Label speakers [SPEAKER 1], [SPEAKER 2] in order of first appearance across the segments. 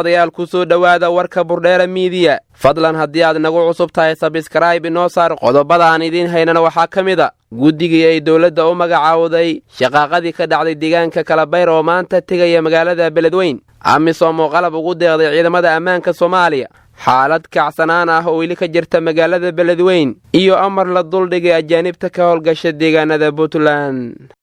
[SPEAKER 1] daawadayaal ku soo dhawaada warka Burdheera Media fadlan haddii aad nagu cusub tahay subscribe inoo saar qodobada aan idin haynana waxaa kamid ah guddigii ay dawladda u magacaawday shaqaaqadii ka dhacday deegaanka Kalabayr oo maanta tegaya magaalada Beledweyne amisom oo qalab ugu deeqday ciidamada ammaanka Soomaaliya xaalad kacsanaan ah oo weli ka jirta magaalada Beledweyne iyo amar la duldhigay ajaanibta ka howlgasha deegaanada Puntland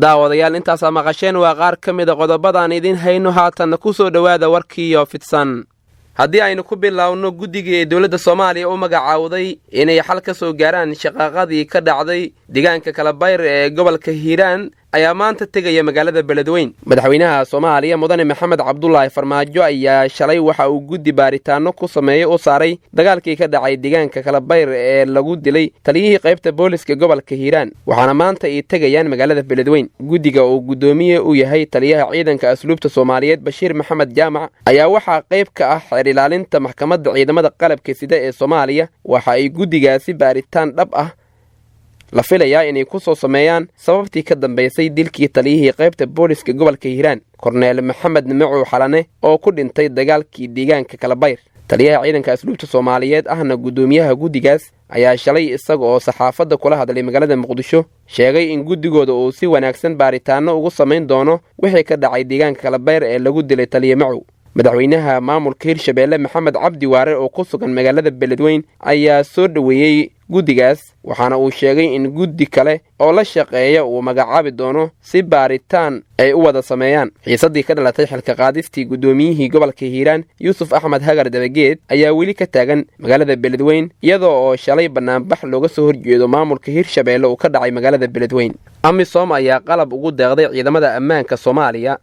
[SPEAKER 1] daawadayaal intaas maqasheen waa qaar kamid ah qodobada aan idin hayno haatan ku soo dhawaada warkii oo fidsan haddii aynu ku bilaawno guddigii dawladda Soomaaliya u magacaawday inay xal ka soo gaaraan shaqaaqadii ka dhacday deegaanka Kalabayr ee gobolka Hiiraan ayaa maanta tegaya magaalada Beledweyne madaxweynaha Soomaaliya mudane Maxamed Cabdullaahi Farmaajo ayaa shalay waxa uu guddi baaritaano ku sameeyay oo saaray dagaalkii ka dhacay deegaanka Kalabayr ee lagu dilay taliyihii qaybta booliska gobolka Hiiraan waxaana maanta ay tegayaan magaalada Beledweyne guddiga oo gudoomiye u yahay taliyaha ciidanka asluubta Soomaaliyeed Bashiir Maxamed Jaamac ayaa waxa qayb ka ah xeer ilaalinta maxkamadda ciidamada qalabka sida ee Soomaaliya waxa ay guddigaasi baaritaan dhab ah la filayaa inay ku soo sameeyaan sababtii ka dambeysay dilkii taliyihii qaybta booliska gobolka Hiiraan Korneel Maxamed Macu Xalane oo ku dhintay dagaalkii deegaanka Kalabayr taliyaha ciidanka asluubta Soomaaliyeed ahna gudoomiyaha guddigaas ayaa shalay isaga oo saxaafadda kula hadlay magaalada Muqdisho sheegay in guddigooda uu si wanaagsan baaritaano ugu sameyn doono wixii ka dhacay deegaanka Kalabayr ee lagu dilay taliye Macu madaxweynaha maamulka Hirshabeelle Maxamed Cabdi Waare oo ku sugan magaalada Beledweyne ayaa soo dhaweeyay guddigaas waxaana uu sheegay in guddi kale oo la shaqeeya uu magacaabi doono si baaritaan ay u wada sameeyaan xiisadii ka dhalatay xilka qaadistii gudoomiyihii gobolka Hiiraan Yuusuf Axmed Hagar Dabageed ayaa weli ka taagan magaalada Beledweyne iyadoo oo shalay banaanbax looga soo horjeedo maamulka Hirshabeelle oo ka dhacay magaalada Beledweyne amisom ayaa qalab ugu deeqday ciidamada ammaanka Soomaaliya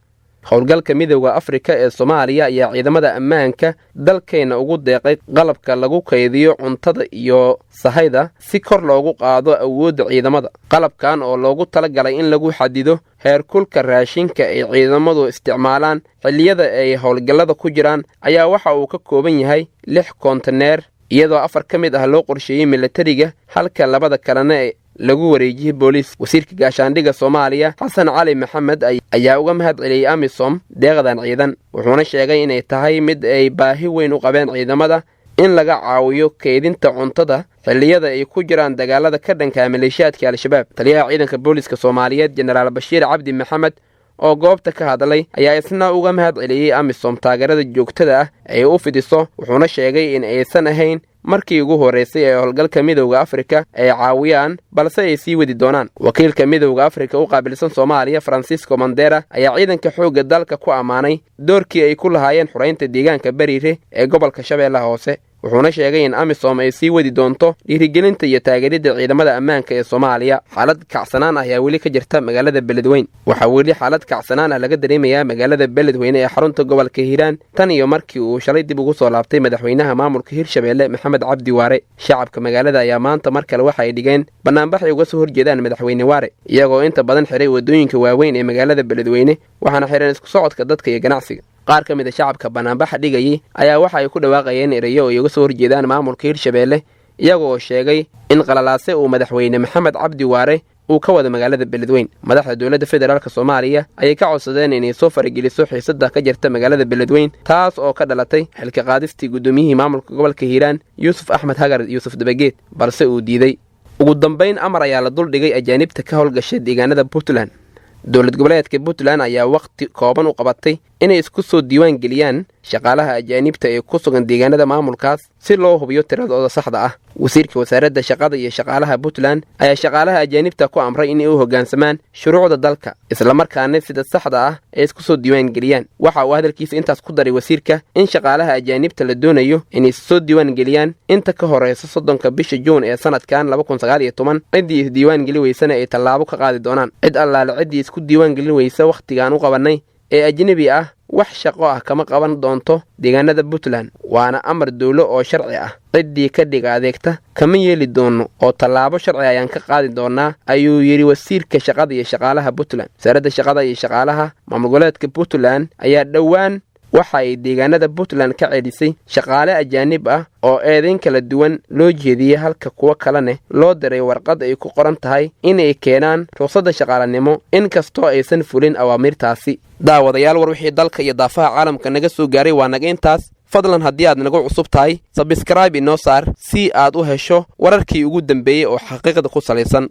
[SPEAKER 1] howlgalka midowga Afrika ee Soomaaliya ayaa ciidamada ammaanka dalkeena ugu deeqay qalabka lagu kaydiyo cuntada iyo sahayda si kor loogu qaado awoodda ciidamada qalabkan oo loogu talagalay in lagu xadido heerkulka raashinka ay ciidamadu isticmaalaan xilliyada ay howlgallada ku jiraan ayaa waxa uu ka kooban yahay 6 kontaneer iyadoo 4 ka mid ah loo qorsheeyay militariga halka labada kalena lagu wareejiyay booliis wasiirka gaashaandhigga Soomaaliya Xasan Cali Maxamed ayaa uga mahadceliyay amisom deeqdan ciidan wuxuuna sheegay inay tahay mid ay baahi weyn u qabeen ciidamada in laga caawiyo kaydinta cuntada xilliyada ay ku jiraan dagaalada ka dhanka maleeshiyaadka al-shabaab taliyaha ciidanka booliska Soomaaliyeed Generaal Bashiir Cabdi Maxamed oo goobta ka hadlay ayaa isna uga mahadceliyay amisom taageerada joogtada ah ay u fidiso wuxuuna sheegay in aysan ahayn markii ugu horeysay ee howlgalka midowga Afrika ay caawiyaan balse ay sii wadi doonaan wakiilka midowga Afrika u qaabilsan Soomaaliya Francisco Mandera ayaa ciidanka xoogga dalka ku amaanay doorkii ay ku lahaayeen xureynta deegaanka Bariire ee gobolka Shabeellaha Hoose wuxuuna sheegay in amisom ay sii wadi doonto dhiirigelinta iyo taageeridda ciidamada ammaanka ee Soomaaliya xaalad kacsanaan ah ayaa weli ka jirta magaalada Beledweyne waxa weli xaalad kacsanaan ah laga dareemayaa magaalada Beledweyne ee xarunta gobolka Hiiraan tan iyo markii uu shalay dib ugu soo laabtay madaxweynaha maamulka Hirshabeelle Maxamed Cabdi Waare shacabka magaalada ayaa maanta mar kale waxa ay dhigeen banaanbax ay uga soo horjeedaan madaxweyne Waare iyagoo inta badan xiray wadooyinka waaweyn ee magaalada Beledweyne waxaana xiran isku socodka dadka iyo ganacsiga qaar ka mid ah shacabka banaanbaxa dhigayay ayaa waxa ay ku dhawaaqayeen erayo ay uga soo horjeedaan maamulka Hirshabeelle iyagoo sheegay in qalalaase uu madaxweyne Maxamed Cabdi Waare uu ka wada magaalada Beledweyne madaxda dawladda federaalka Soomaaliya ayay ka codsadeen inay soo farageliso xiisadda ka jirta magaalada Beledweyne taas oo ka dhalatay xilka qaadistii gudoomiyihii maamulka gobolka Hiiraan Yuusuf Axmed Hagar Yuusuf Dabageed balse uu diiday ugu dambeyn amar ayaa la duldhigay ajaanibta ka howlgasha deegaanada Puntland dawlad goboleedka Puntland ayaa waqti kooban u qabatay inay isku soo diiwaan geliyaan shaqaalaha ajaanibta ee ku sugan deegaanada maamulkaas si loo hubiyo tiradooda saxda ah wasiirka wasaaradda shaqada iyo shaqaalaha Puntland ayaa shaqaalaha ajaanibta ku amray inay u hoggaansamaan shuruucda dalka isla markaana sida saxda ah ay isku soo diiwaan geliyaan waxa uu hadalkiisa intaas ku daray wasiirka in shaqaalaha ajaanibta la doonayo inay soo diiwaan geliyaan inta ka horeysa 30 bisha Juun ee sanadkan 2019 cidii is diiwaan geli weysana ay tallaabo ka qaadi doonaan cid allaale cidii isku diiwaan gelin weysa waqtigan u qabanay ee ajnabi ah wax shaqo ah kama qaban doonto deegaanada Puntland waana amar dawlo oo sharci ah cidii ka dhiga adeegta kama yeeli doono oo tallaabo sharci ayaan ka qaadi doonaa ayuu yiri wasiirka shaqada iyo shaqaalaha Puntland wasaaradda shaqada iyo shaqaalaha maamul goboleedka Puntland ayaa dhawaan waxa ay deegaanada Puntland ka celisay shaqaale ajaanib ah oo eedayn kala duwan loo jeediyay halka kuwa kalena loo diray warqad ay ku qoran tahay inay keenaan ruqsadda shaqaalanimo inkastoo aysan fulin awaamirtaasi. daawadayaal war wixii dalka iyo daafaha caalamka naga soo gaaray waa naga intaas. fadlan haddii aad nagu cusub tahay subscribe inoo saar si aad u hesho wararkii ugu dambeeyay oo xaqiiqda ku salaysan.